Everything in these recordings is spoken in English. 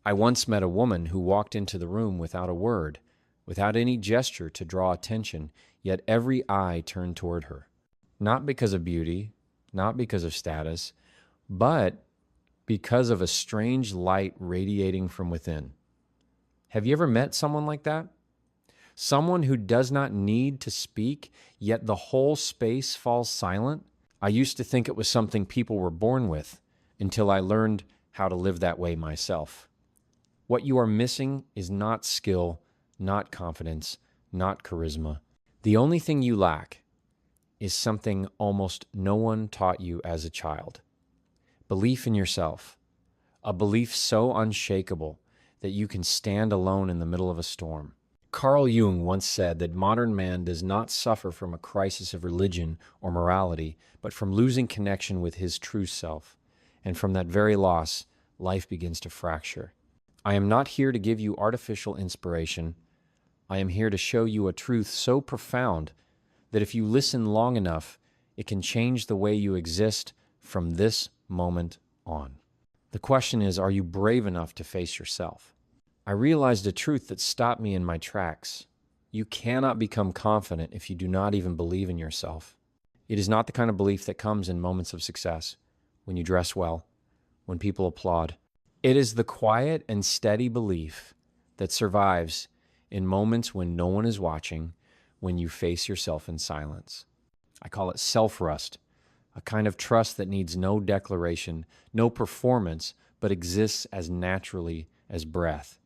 I once met a woman who walked into the room without a word, without any gesture to draw attention, yet every eye turned toward her. Not because of beauty, not because of status, but because of a strange light radiating from within. Have you ever met someone like that? Someone who does not need to speak, yet the whole space falls silent? I used to think it was something people were born with, until I learned how to live that way myself. What you are missing is not skill, not confidence, not charisma. The only thing you lack is something almost no one taught you as a child. Belief in yourself. A belief so unshakable that you can stand alone in the middle of a storm. Carl Jung once said that modern man does not suffer from a crisis of religion or morality, but from losing connection with his true self. And from that very loss, life begins to fracture. I am not here to give you artificial inspiration. I am here to show you a truth so profound that if you listen long enough, it can change the way you exist from this moment on. The question is, are you brave enough to face yourself? I realized a truth that stopped me in my tracks. You cannot become confident if you do not even believe in yourself. It is not the kind of belief that comes in moments of success, when you dress well, when people applaud. It is the quiet and steady belief that survives in moments when no one is watching, when you face yourself in silence. I call it self-trust, a kind of trust that needs no declaration, no performance, but exists as naturally as breath.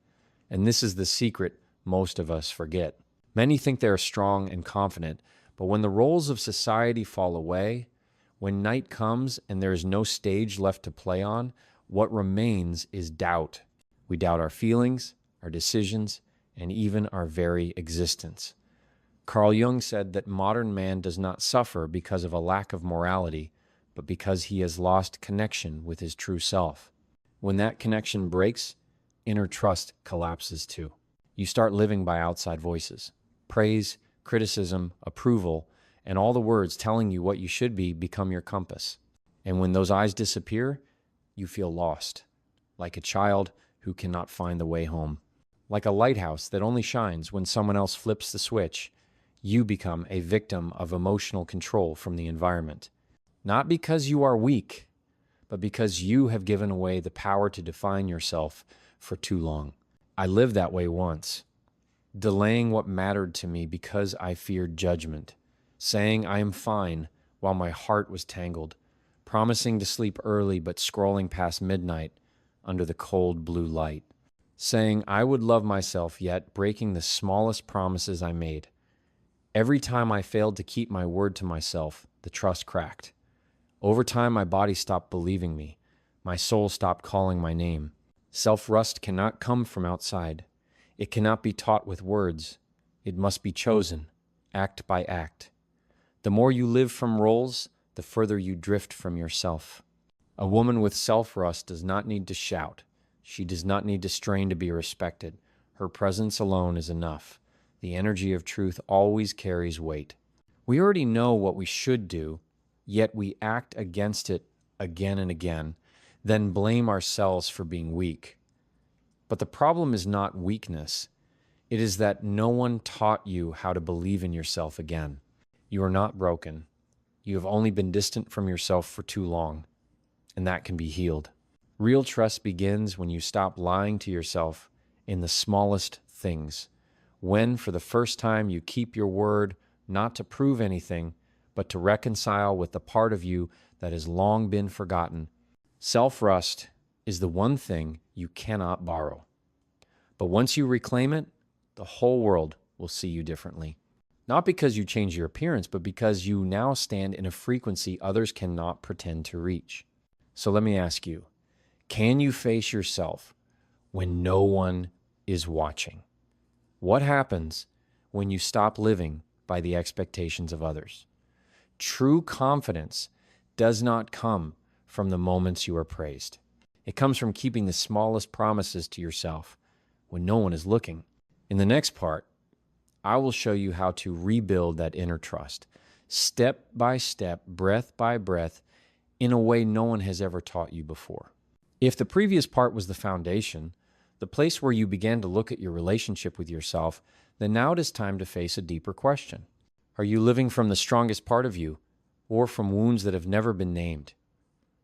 And this is the secret most of us forget. Many think they are strong and confident, but when the roles of society fall away, when night comes and there is no stage left to play on, what remains is doubt. We doubt our feelings, our decisions, and even our very existence. Carl Jung said that modern man does not suffer because of a lack of morality, but because he has lost connection with his true self. When that connection breaks, inner trust collapses too. You start living by outside voices. Praise, criticism, approval, and all the words telling you what you should be become your compass. And when those eyes disappear, you feel lost, like a child who cannot find the way home. Like a lighthouse that only shines when someone else flips the switch, you become a victim of emotional control from the environment. Not because you are weak, but because you have given away the power to define yourself for too long. I lived that way once, delaying what mattered to me because I feared judgment, saying I am fine while my heart was tangled, promising to sleep early but scrolling past midnight under the cold blue light, saying I would love myself yet breaking the smallest promises I made. Every time I failed to keep my word to myself, the trust cracked. Over time, my body stopped believing me. My soul stopped calling my name. Self-trust cannot come from outside. It cannot be taught with words. It must be chosen, act by act. The more you live from roles, the further you drift from yourself. A woman with self-trust does not need to shout. She does not need to strain to be respected. Her presence alone is enough. The energy of truth always carries weight. We already know what we should do, yet we act against it again and again, then blame ourselves for being weak. But the problem is not weakness. It is that no one taught you how to believe in yourself again. You are not broken. You have only been distant from yourself for too long, and that can be healed. Real trust begins when you stop lying to yourself in the smallest things. When, for the first time, you keep your word not to prove anything, but to reconcile with the part of you that has long been forgotten. Self-trust is the one thing you cannot borrow. But once you reclaim it, the whole world will see you differently. Not because you change your appearance, but because you now stand in a frequency others cannot pretend to reach. So let me ask you, can you face yourself when no one is watching? What happens when you stop living by the expectations of others? True confidence does not come from the moments you are praised. It comes from keeping the smallest promises to yourself when no one is looking. In the next part, I will show you how to rebuild that inner trust, step by step, breath by breath, in a way no one has ever taught you before. If the previous part was the foundation, the place where you began to look at your relationship with yourself, then now it is time to face a deeper question. Are you living from the strongest part of you, or from wounds that have never been named?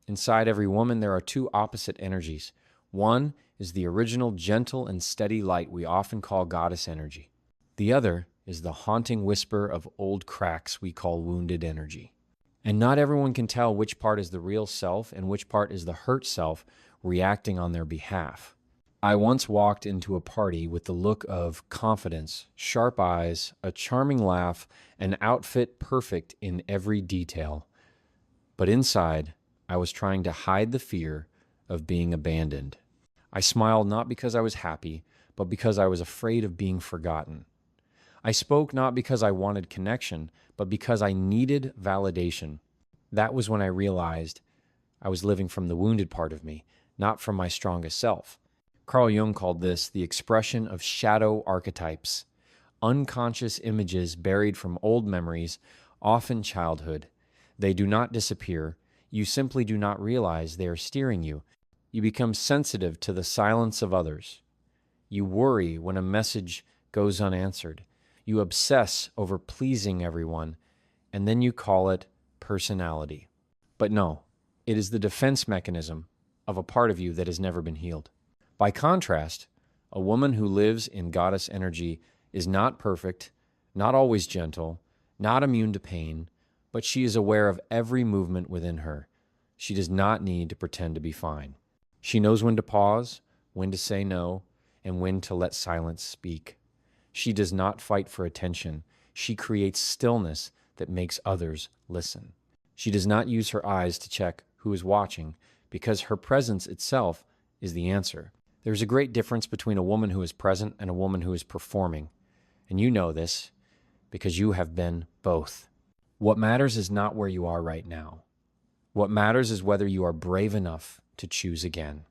Inside every woman, there are two opposite energies. One is the original gentle and steady light we often call goddess energy. The other is the haunting whisper of old cracks we call wounded energy. And not everyone can tell which part is the real self and which part is the hurt self reacting on their behalf. I once walked into a party with the look of confidence, sharp eyes, a charming laugh, an outfit perfect in every detail. But inside, I was trying to hide the fear of being abandoned. I smiled not because I was happy, but because I was afraid of being forgotten. I spoke not because I wanted connection, but because I needed validation. That was when I realized I was living from the wounded part of me, not from my strongest self. Carl Jung called this the expression of shadow archetypes, unconscious images buried from old memories, often childhood. They do not disappear. You simply do not realize they are steering you. You become sensitive to the silence of others. You worry when a message goes unanswered. You obsess over pleasing everyone, and then you call it personality. But no, it is the defense mechanism of a part of you that has never been healed. By contrast, a woman who lives in goddess energy is not perfect, not always gentle, not immune to pain, but she is aware of every movement within her. She does not need to pretend to be fine. She knows when to pause, when to say no, and when to let silence speak. She does not fight for attention. She creates stillness that makes others listen. She does not use her eyes to check who is watching, because her presence itself is the answer. There is a great difference between a woman who is present and a woman who is performing. And you know this because you have been both. What matters is not where you are right now. What matters is whether you are brave enough to choose again.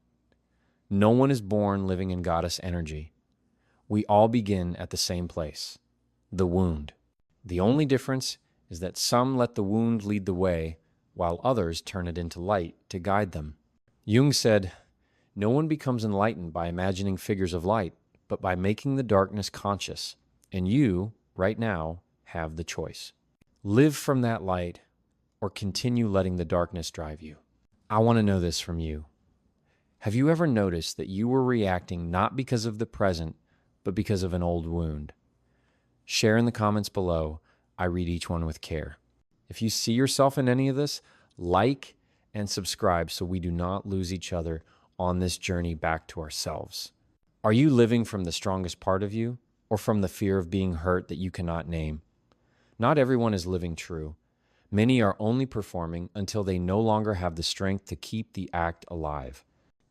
No one is born living in goddess energy. We all begin at the same place, the wound. The only difference is that some let the wound lead the way, while others turn it into light to guide them. Jung said, "No one becomes enlightened by imagining figures of light, but by making the darkness conscious. And you, right now, have the choice. Live from that light or continue letting the darkness drive you." I want to know this from you. Have you ever noticed that you were reacting not because of the present, but because of an old wound? Share in the comments below. I read each one with care. If you see yourself in any of this, like and subscribe so we do not lose each other on this journey back to ourselves. Are you living from the strongest part of you, or from the fear of being hurt that you cannot name? Not everyone is living true. Many are only performing until they no longer have the strength to keep the act alive.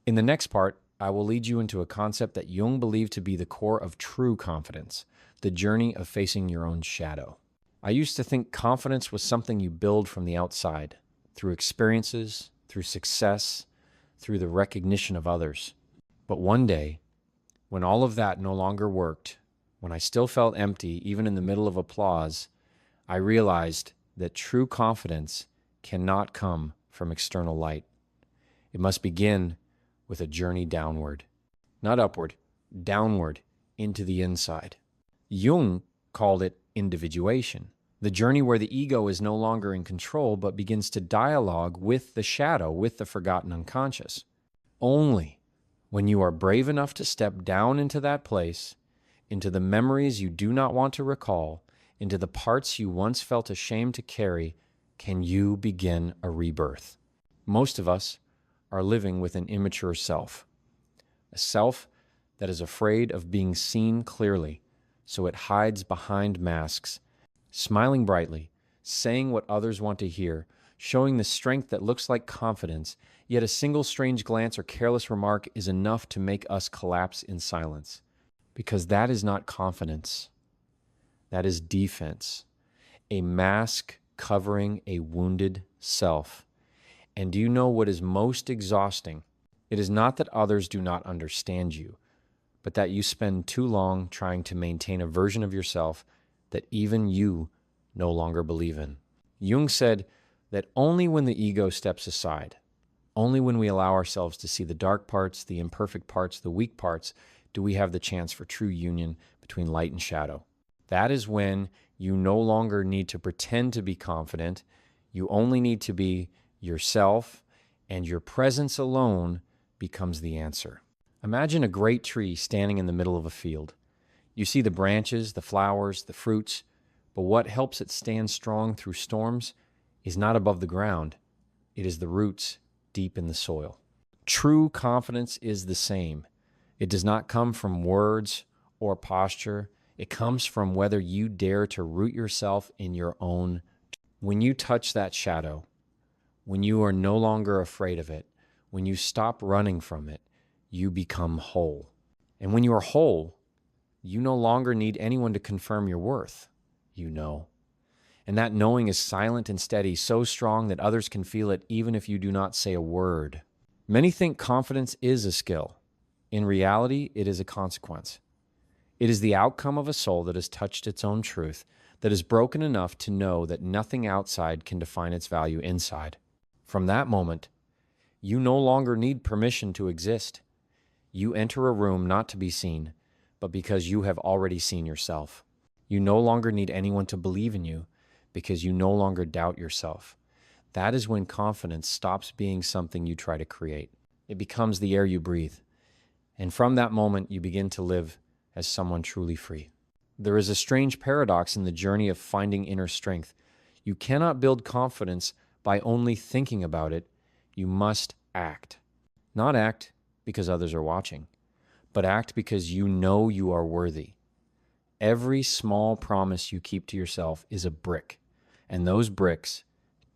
In the next part, I will lead you into a concept that Jung believed to be the core of true confidence, the journey of facing your own shadow. I used to think confidence was something you build from the outside, through experiences, through success, through the recognition of others. But one day, when all of that no longer worked, when I still felt empty, even in the middle of applause, I realized that true confidence cannot come from external light. It must begin with a journey downward. Not upward, downward, into the inside. Jung called it individuation, the journey where the ego is no longer in control but begins to dialogue with the shadow, with the forgotten unconscious. Only when you are brave enough to step down into that place, into the memories you do not want to recall, into the parts you once felt ashamed to carry, can you begin a rebirth. Most of us are living with an immature self, a self that is afraid of being seen clearly, so it hides behind masks, smiling brightly, saying what others want to hear, showing the strength that looks like confidence, yet a single strange glance or careless remark is enough to make us collapse in silence. Because that is not confidence. That is defense, a mask covering a wounded self. And do you know what is most exhausting? It is not that others do not understand you, but that you spend too long trying to maintain a version of yourself that even you no longer believe in. Jung said that only when the ego steps aside, Only when we allow ourselves to see the dark parts, the imperfect parts, the weak parts, do we have the chance for true union between light and shadow. That is when you no longer need to pretend to be confident. You only need to be yourself, and your presence alone becomes the answer. Imagine a great tree standing in the middle of a field. You see the branches, the flowers, the fruits, but what helps it stand strong through storms is not above the ground. It is the roots deep in the soil. True confidence is the same. It does not come from words or posture. It comes from whether you dare to root yourself in your own. When you touch that shadow, when you are no longer afraid of it, when you stop running from it, you become whole. And when you are whole, you no longer need anyone to confirm your worth. You know. And that knowing is silent and steady, so strong that others can feel it even if you do not say a word. Many think confidence is a skill. In reality, it is a consequence. It is the outcome of a soul that has touched its own truth, that is broken enough to know that nothing outside can define its value inside. From that moment, you no longer need permission to exist. You enter a room not to be seen, but because you have already seen yourself. You no longer need anyone to believe in you, because you no longer doubt yourself. That is when confidence stops being something you try to create. It becomes the air you breathe. And from that moment, you begin to live as someone truly free. There is a strange paradox in the journey of finding inner strength. You cannot build confidence by only thinking about it. You must act. Not act because others are watching, but act because you know you are worthy. Every small promise you keep to yourself is a brick. And those bricks,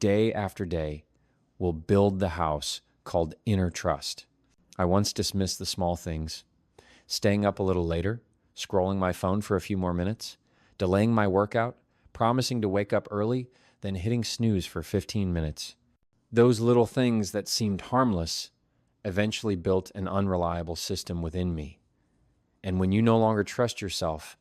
day after day, will build the house called inner trust. I once dismissed the small things, staying up a little later, scrolling my phone for a few more minutes, delaying my workout, promising to wake up early, then hitting snooze for 15 minutes. Those little things that seemed harmless eventually built an unreliable system within me. And when you no longer trust yourself,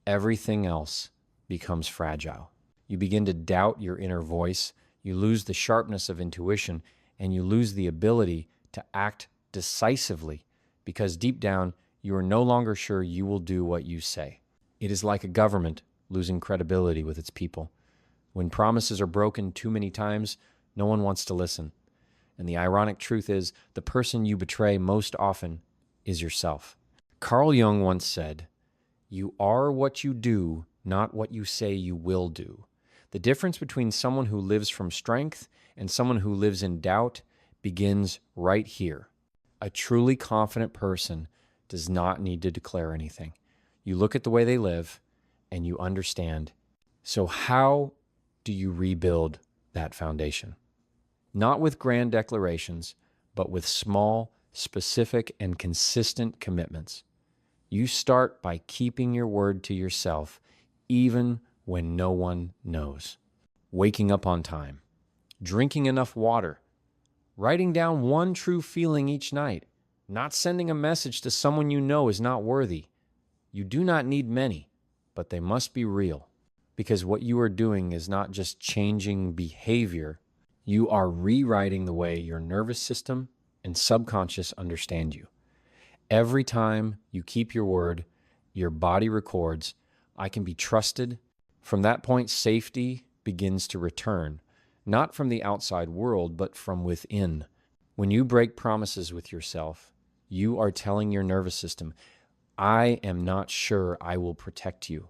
everything else becomes fragile. You begin to doubt your inner voice, you lose the sharpness of intuition, and you lose the ability to act decisively because deep down, you are no longer sure you will do what you say. It is like a government losing credibility with its people. When promises are broken too many times, no one wants to listen. And the ironic truth is, the person you betray most often is yourself. Carl Jung once said, "You are what you do, not what you say you will do." The difference between someone who lives from strength and someone who lives in doubt begins right here. A truly confident person does not need to declare anything. You look at the way they live and you understand. So how do you rebuild that foundation? Not with grand declarations, but with small, specific, and consistent commitments. You start by keeping your word to yourself, even when no one knows. Waking up on time, drinking enough water, writing down one true feeling each night, not sending a message to someone you know is not worthy. You do not need many, but they must be real, because what you are doing is not just changing behavior, you are rewriting the way your nervous system and subconscious understand you. Every time you keep your word, your body records, "I can be trusted." From that point, safety begins to return, not from the outside world, but from within. When you break promises with yourself, you are telling your nervous system, "I am not sure I will protect you."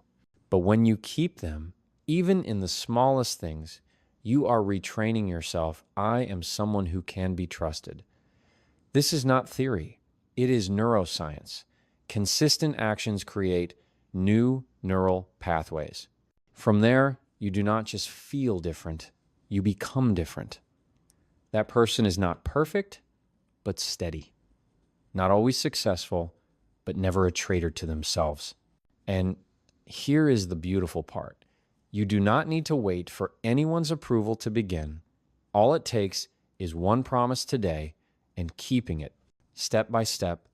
But when you keep them, even in the smallest things, you are retraining yourself, "I am someone who can be trusted." This is not theory. It is neuroscience. Consistent actions create new neural pathways. From there, you do not just feel different, you become different. That person is not perfect, but steady. Not always successful, but never a traitor to themselves. And here is the beautiful part. You do not need to wait for anyone's approval to begin. All it takes is one promise today and keeping it. Step by step,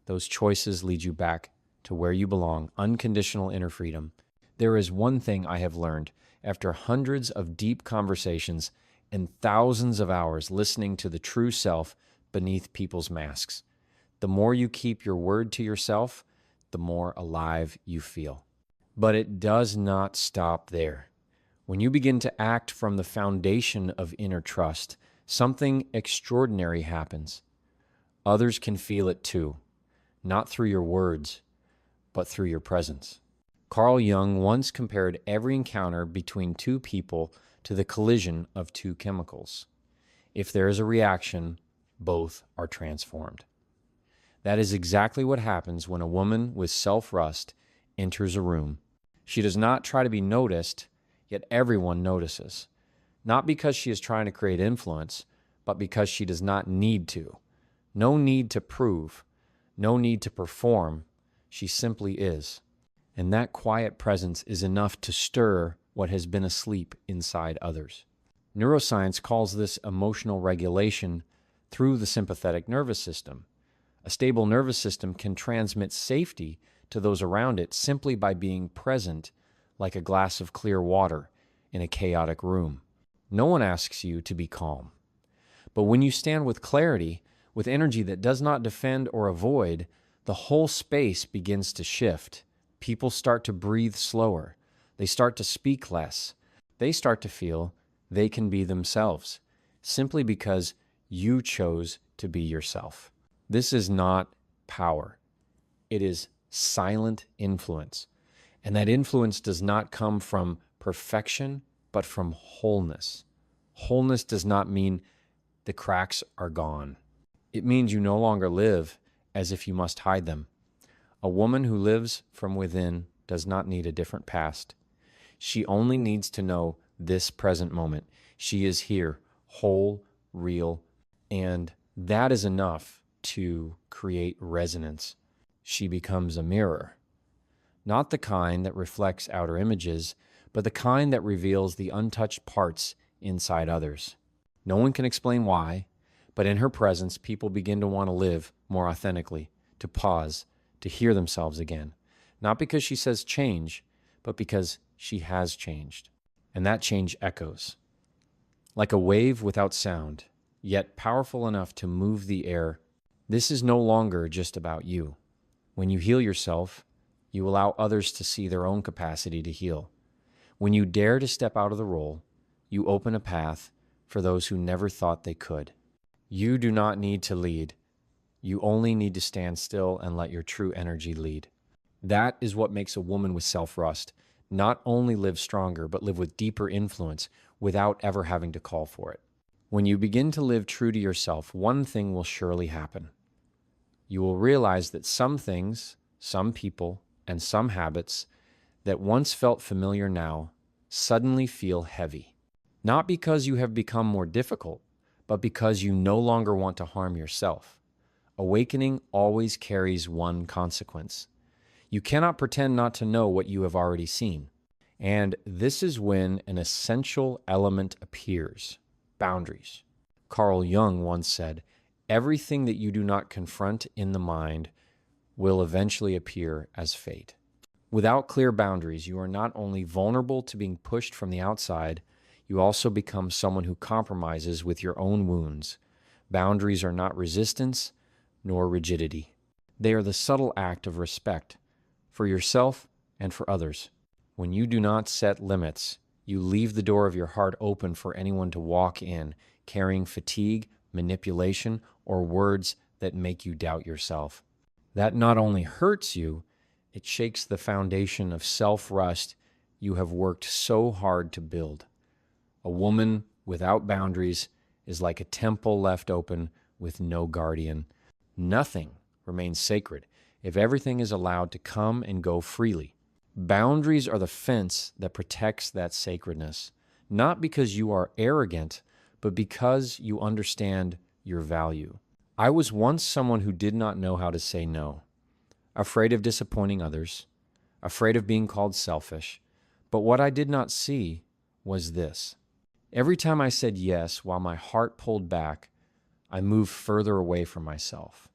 those choices lead you back to where you belong, unconditional inner freedom. There is one thing I have learned after hundreds of deep conversations and thousands of hours listening to the true self beneath people's masks. The more you keep your word to yourself, the more alive you feel. But it does not stop there. When you begin to act from the foundation of inner trust, something extraordinary happens. Others can feel it too, not through your words, but through your presence. Carl Jung once compared every encounter between two people to the collision of two chemicals. If there is a reaction, both are transformed. That is exactly what happens when a woman with self-trust enters a room. She does not try to be noticed, yet everyone notices. Not because she is trying to create influence, but because she does not need to. No need to prove, no need to perform. She simply is. And that quiet presence is enough to stir what has been asleep inside others. Neuroscience calls this emotional regulation through the sympathetic nervous system. A stable nervous system can transmit safety to those around it simply by being present, like a glass of clear water in a chaotic room. No one asks you to be calm. But when you stand with clarity, with energy that does not defend or avoid, the whole space begins to shift. People start to breathe slower. They start to speak less. They start to feel they can be themselves, simply because you chose to be yourself. This is not power. It is silent influence. And that influence does not come from perfection, but from wholeness. Wholeness does not mean the cracks are gone. It means you no longer live as if you must hide them. A woman who lives from within does not need a different past. She only needs to know this present moment. She is here, whole, real, and that is enough to create resonance. She becomes a mirror. Not the kind that reflects outer images, but the kind that reveals the untouched parts inside others. No one can explain why, but in her presence, people begin to want to live more authentically, to pause, to hear themselves again. Not because she says change, but because she has changed. And that change echoes. Like a wave without sound, yet powerful enough to move the air. This is no longer just about you. When you heal yourself, you allow others to see their own capacity to heal. When you dare to step out of the role, you open a path for those who never thought they could. You do not need to lead. You only need to stand still and let your true energy lead. That is what makes a woman with self-trust not only live stronger, but live with deeper influence without ever having to call for it. When you begin to live true to yourself, one thing will surely happen. You will realize that some things, some people, and some habits that once felt familiar now suddenly feel heavy. Not because you have become more difficult, but because you no longer want to harm yourself. Awakening always carries one consequence. You cannot pretend not to know what you have already seen. And this is when an essential element appears: boundaries. Carl Jung once said, "Everything that you do not confront in the mind will eventually appear as fate." Without clear boundaries, you are not only vulnerable to being pushed from the outside, you also become someone who compromises with your own wounds. Boundaries are not resistance nor rigidity. They are the subtle act of respect for yourself and for others. When you do not set limits, you leave the door of your heart open for anyone to walk in, carrying fatigue, manipulation, or words that make you doubt yourself. That not only hurts you, it shakes the foundation of self-trust you have worked so hard to build. A woman without boundaries is like a temple left open with no guardian. Nothing remains sacred if everything is allowed to come and go freely. Boundaries are the fence that protects that sacredness, not because you are arrogant, but because you understand your value. I was once someone who did not know how to say no, afraid of disappointing others, afraid of being called selfish. But what I did not see was this. Every time I said yes while my heart pulled back, I moved further away from myself.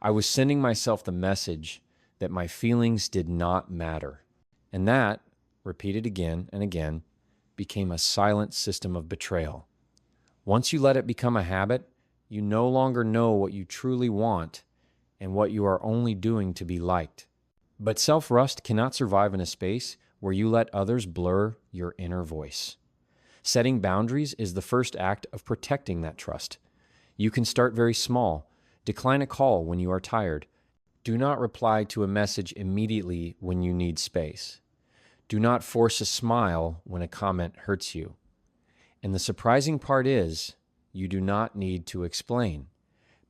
I was sending myself the message that my feelings did not matter. And that, repeated again and again, became a silent system of betrayal. Once you let it become a habit, you no longer know what you truly want and what you are only doing to be liked. But self-trust cannot survive in a space where you let others blur your inner voice. Setting boundaries is the first act of protecting that trust. You can start very small. Decline a call when you are tired. Do not reply to a message immediately when you need space. Do not force a smile when a comment hurts you. And the surprising part is, you do not need to explain.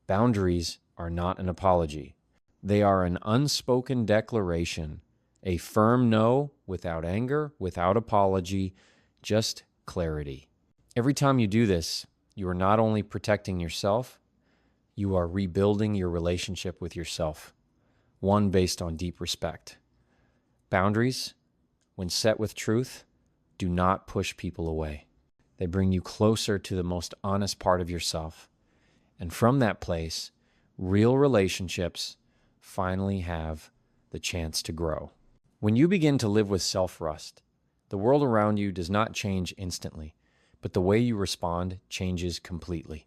Boundaries are not an apology. They are an unspoken declaration, a firm no without anger, without apology, just clarity. Every time you do this, you are not only protecting yourself, you are rebuilding your relationship with yourself, one based on deep respect. Boundaries, when set with truth, do not push people away. They bring you closer to the most honest part of yourself. And from that place, real relationships finally have the chance to grow. When you begin to live with self-trust, the world around you does not change instantly, but the way you respond changes completely.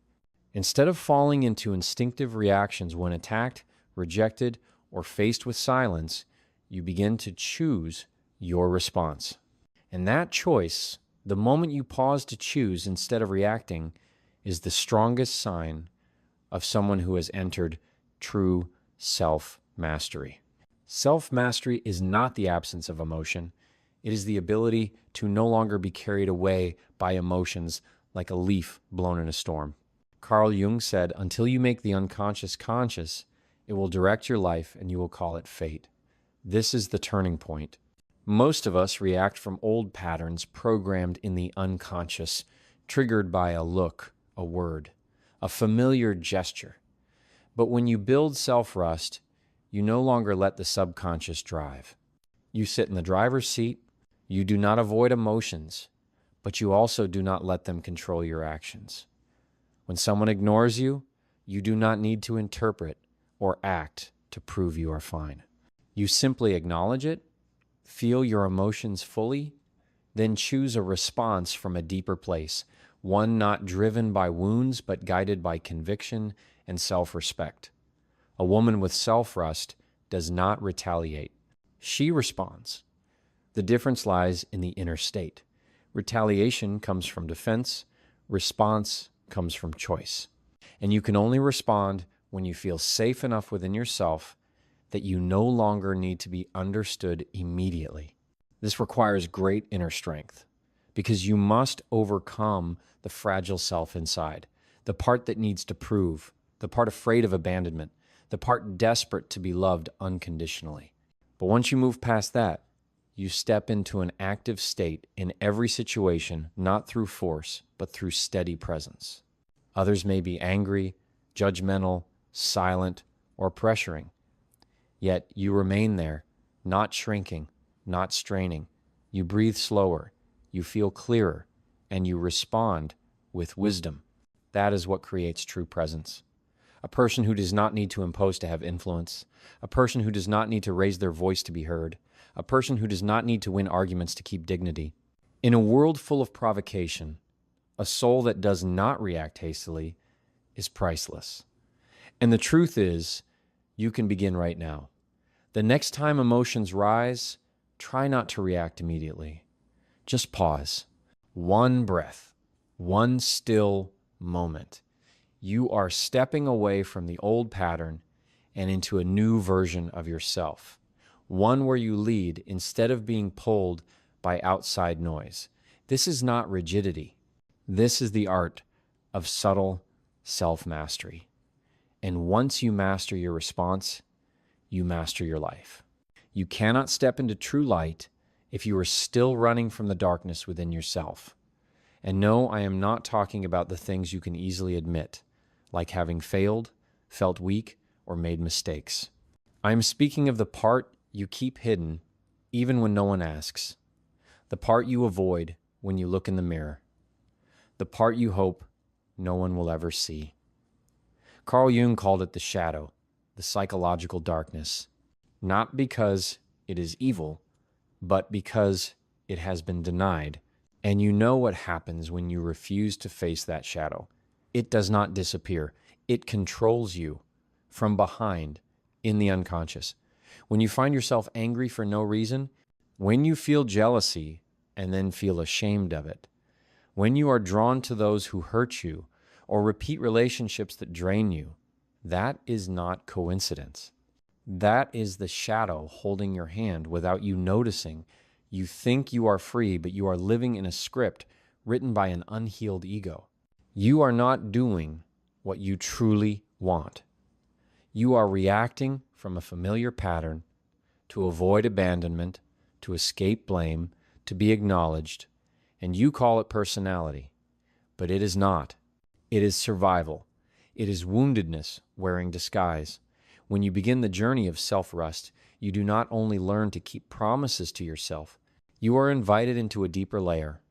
Instead of falling into instinctive reactions when attacked, rejected, or faced with silence, you begin to choose your response. And that choice, the moment you pause to choose instead of reacting, is the strongest sign of someone who has entered true self-mastery. Self-mastery is not the absence of emotion. It is the ability to no longer be carried away by emotions like a leaf blown in a storm. Carl Jung said, "Until you make the unconscious conscious, it will direct your life and you will call it fate." This is the turning point. Most of us react from old patterns programmed in the unconscious, triggered by a look, a word, a familiar gesture. But when you build self-trust, you no longer let the subconscious drive. You sit in the driver's seat. You do not avoid emotions, but you also do not let them control your actions. When someone ignores you, you do not need to interpret or act to prove you are fine. You simply acknowledge it, feel your emotions fully, then choose a response from a deeper place, one not driven by wounds, but guided by conviction and self-respect. A woman with self-trust does not retaliate. She responds. The difference lies in the inner state. Retaliation comes from defense. Response comes from choice. And you can only respond when you feel safe enough within yourself that you no longer need to be understood immediately. This requires great inner strength because you must overcome the fragile self inside, the part that needs to prove, the part afraid of abandonment, the part desperate to be loved unconditionally. But once you move past that, you step into an active state in every situation, not through force, but through steady presence. Others may be angry, judgmental, silent, or pressuring. Yet you remain there, not shrinking, not straining. You breathe slower, you feel clearer, and you respond with wisdom. That is what creates true presence. A person who does not need to impose to have influence. A person who does not need to raise their voice to be heard. A person who does not need to win arguments to keep dignity. In a world full of provocation, a soul that does not react hastily is priceless. And the truth is, you can begin right now. The next time emotions rise, try not to react immediately. Just pause. One breath, one still moment. You are stepping away from the old pattern and into a new version of yourself. One where you lead instead of being pulled by outside noise. This is not rigidity. This is the art of subtle self-mastery. And once you master your response, you master your life. You cannot step into true light if you are still running from the darkness within yourself. And no, I am not talking about the things you can easily admit, like having failed, felt weak, or made mistakes. I am speaking of the part you keep hidden, even when no one asks. The part you avoid when you look in the mirror. The part you hope no one will ever see. Carl Jung called it the shadow, the psychological darkness, not because it is evil, but because it has been denied. And you know what happens when you refuse to face that shadow. It does not disappear. It controls you from behind in the unconscious. When you find yourself angry for no reason, when you feel jealousy and then feel ashamed of it, when you are drawn to those who hurt you or repeat relationships that drain you, that is not coincidence. That is the shadow holding your hand without you noticing. You think you are free, but you are living in a script written by an unhealed ego. You are not doing what you truly want. You are reacting from a familiar pattern to avoid abandonment, to escape blame, to be acknowledged, and you call it personality, but it is not. It is survival. It is woundedness wearing disguise. When you begin the journey of self-rust, you do not only learn to keep promises to yourself, you are invited into a deeper layer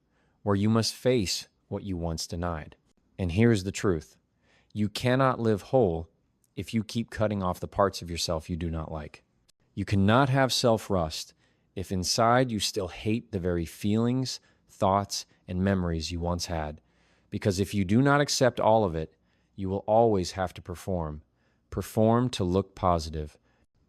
where you must face what you once denied. And here's the truth. You cannot live whole if you keep cutting off the parts of yourself you do not like. You cannot have self-rust if inside you still hate the very feelings, thoughts, and memories you once had. Because if you do not accept all of it, you will always have to perform. Perform to look positive.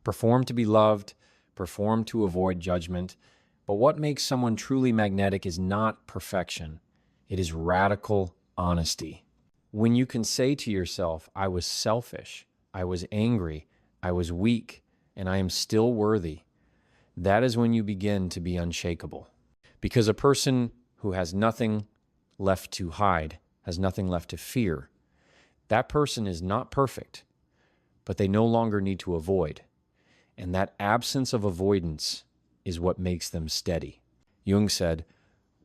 Perform to be loved. Perform to avoid judgment. But what makes someone truly magnetic is not perfection. It is radical honesty. When you can say to yourself, I was selfish, I was angry, I was weak, and I am still worthy, that is when you begin to be unshakable. Because a person who has nothing left to hide, has nothing left to fear, that person is not perfect, but they no longer need to avoid. And that absence of avoidance is what makes them steady. Jung said,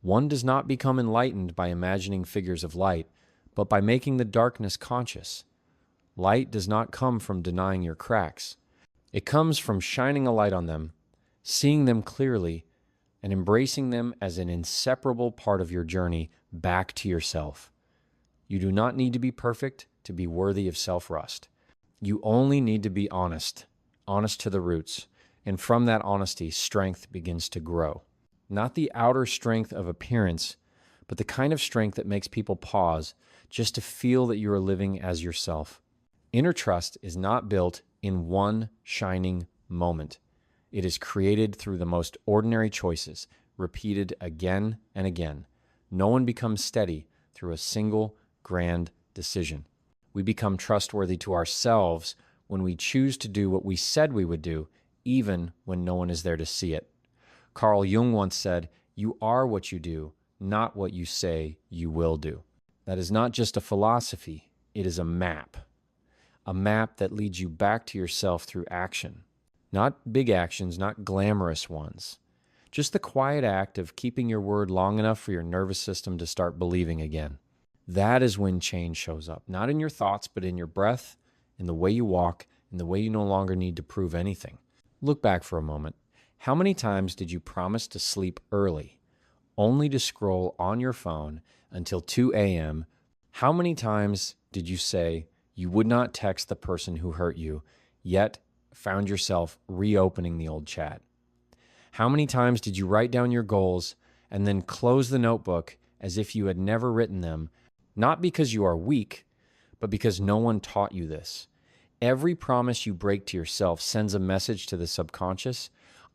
one does not become enlightened by imagining figures of light, but by making the darkness conscious. Light does not come from denying your cracks. It comes from shining a light on them, seeing them clearly, and embracing them as an inseparable part of your journey back to yourself. You do not need to be perfect to be worthy of self-rust. You only need to be honest to the roots, and from that honesty, strength begins to grow. Not the outer strength of appearance, but the kind of strength that makes people pause just to feel that you are living as yourself. Inner trust is not built in one shining moment. It is created through the most ordinary choices, repeated again and again. No one becomes steady through a single grand decision. We become trustworthy to ourselves when we choose to do what we said we would do, even when no one is there to see it. Carl Jung once said, "You are what you do, not what you say you will do." That is not just a philosophy, it is a map that leads you back to yourself through action. Not big actions, not glamorous ones. Just the quiet act of keeping your word long enough for your nervous system to start believing again. That is when change shows up, not in your thoughts, but in your breath, in the way you walk, in the way you no longer need to prove anything. Look back for a moment. How many times did you promise to sleep early, only to scroll on your phone until 2 a.m.? How many times did you say you would not text the person who hurt you, yet found yourself reopening the old chat? How many times did you write down your goals and then close the notebook as if you had never written them, not because you are weak, but because no one taught you this? Every promise you break to yourself sends a message to the subconscious: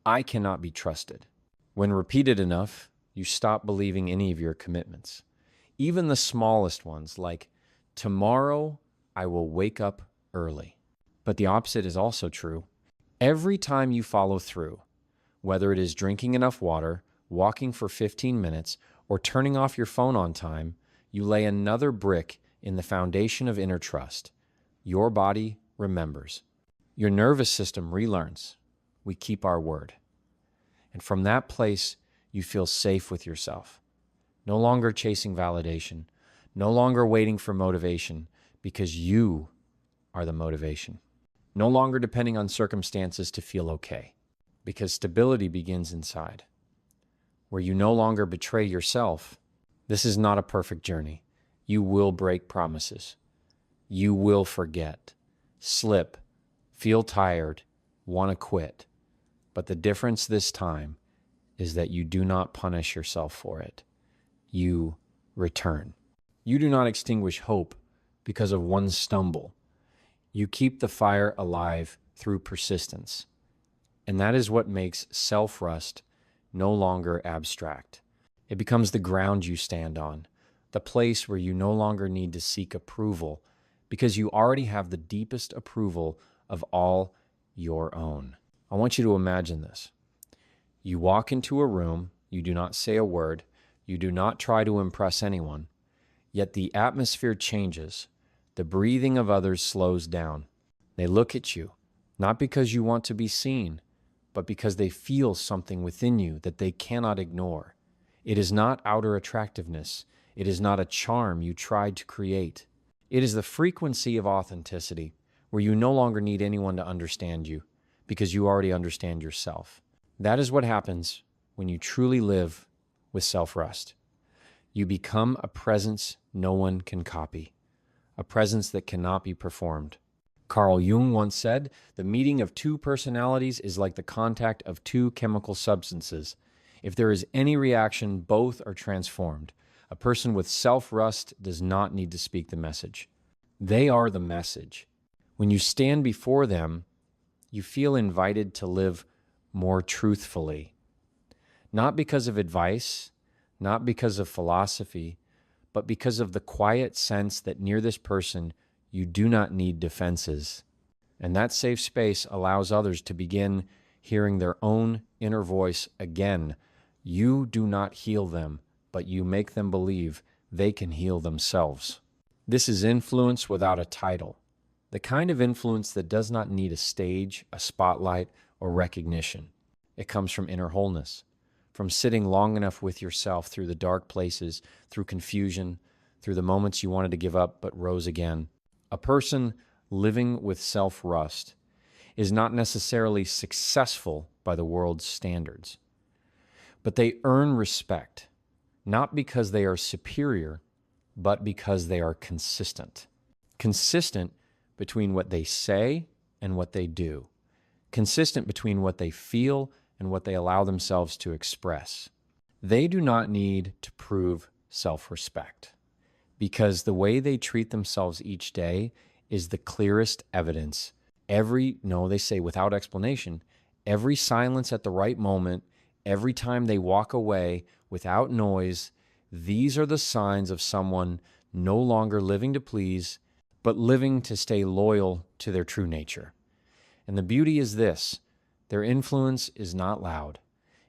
I cannot be trusted. When repeated enough, you stop believing any of your commitments. Even the smallest ones, like, tomorrow I will wake up early. But the opposite is also true. Every time you follow through, whether it is drinking enough water, walking for 15 minutes, or turning off your phone on time, you lay another brick in the foundation of inner trust. Your body remembers. Your nervous system relearns. We keep our word. And from that place, you feel safe with yourself. No longer chasing validation, no longer waiting for motivation, because you are the motivation. No longer depending on circumstances to feel okay, because stability begins inside, where you no longer betray yourself. This is not a perfect journey. You will break promises. You will forget, slip, feel tired, want to quit. But the difference this time is that you do not punish yourself for it. you return. You do not extinguish hope because of one stumble. You keep the fire alive through persistence. And that is what makes self-trust no longer abstract. It becomes the ground you stand on, the place where you no longer need to seek approval because you already have the deepest approval of all your own. I want you to imagine this. You walk into a room, you do not say a word, you do not try to impress anyone, yet the atmosphere changes. The breathing of others slows down. They look at you, not because you want to be seen, but because they feel something within you that they cannot ignore. It is not outer attractiveness. It is not a charm you tried to create. It is the frequency of authenticity, where you no longer need anyone to understand you, because you already understand yourself. That is what happens when you truly live with self-trust. You become a presence no one can copy, a presence that cannot be performed. Carl Jung once said, "The meeting of two personalities is like the contact of two chemical substances. If there is any reaction, both are transformed. A person with self-trust does not need to speak the message. They are the message. When you stand before them, you feel invited to live more truthfully. Not because of advice, not because of philosophy, but because of the quiet sense that near this person, you do not need defenses. And that safe space allows others to begin hearing their own inner voice again. You do not heal them, but you make them believe they can heal themselves. This is influence without a title, the kind of influence that does not need a stage, a spotlight, or recognition. It comes from inner wholeness, from sitting long enough with yourself through the dark places, through confusion, through the moments you wanted to give up but rose again. A person living with self-trust is not necessarily successful by the world's standards, but they earn respect, not because they are superior, but because they are consistent. Consistent between what they say and what they do. Consistent between what they feel and what they allow themselves to express. They do not need to prove self-respect, because the way they treat themselves each day is the clearest evidence. They say without explanation, every silence at the right moment, every time they walk away without noise, these are the signs of someone no longer living to please, but living to stay loyal to their true nature. And the beauty is this: their influence is not loud.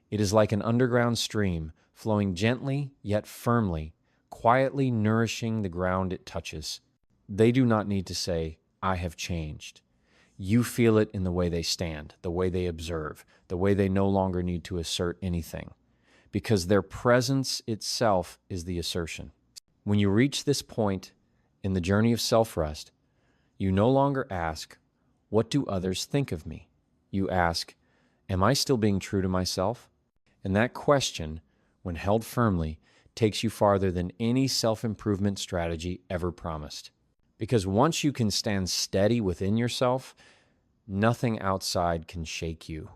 It is like an underground stream flowing gently yet firmly, quietly nourishing the ground it touches. They do not need to say, "I have changed." You feel it in the way they stand, the way they observe, the way they no longer need to assert anything, because their presence itself is the assertion. When you reach this point in the journey of self-trust, you no longer ask, "What do others think of me?" You ask, "Am I still being true to myself?" And that question, when held firmly, takes you farther than any self-improvement strategy ever promised. Because once you can stand steady within yourself, nothing outside can shake you.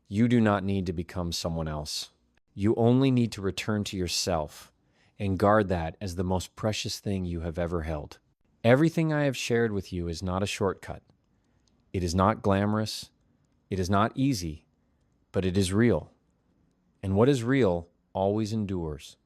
You do not need to become someone else. You only need to return to yourself and guard that as the most precious thing you have ever held. Everything I have shared with you is not a shortcut. It is not glamorous. It is not easy, but it is real. And what is real always endures.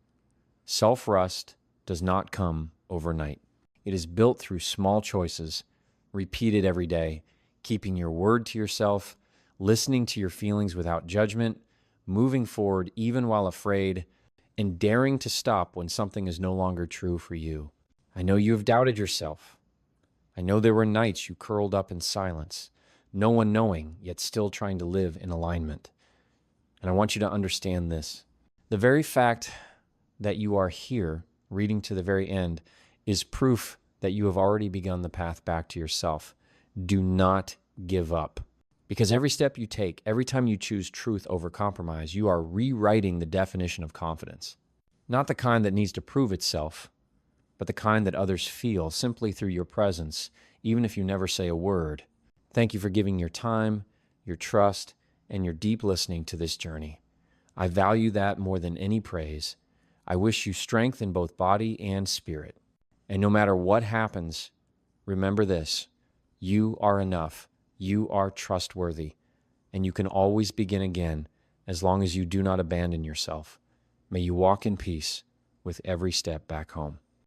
Self-trust does not come overnight. It is built through small choices, repeated every day, keeping your word to yourself, listening to your feelings without judgment, moving forward even while afraid, and daring to stop when something is no longer true for you. I know you have doubted yourself. I know there were nights you curled up in silence, no one knowing, yet still trying to live in alignment. And I want you to understand this. The very fact that you are here, reading to the very end, is proof that you have already begun the path back to yourself. Do not give up. Because every step you take, every time you choose truth over compromise, you are rewriting the definition of confidence. Not the kind that needs to prove itself, but the kind that others feel simply through your presence, even if you never say a word. Thank you for giving your time, your trust, and your deep listening to this journey. I value that more than any praise. I wish you strength in both body and spirit. And no matter what happens, remember this: you are enough, you are trustworthy, and you can always begin again as long as you do not abandon yourself. May you walk in peace with every step back home.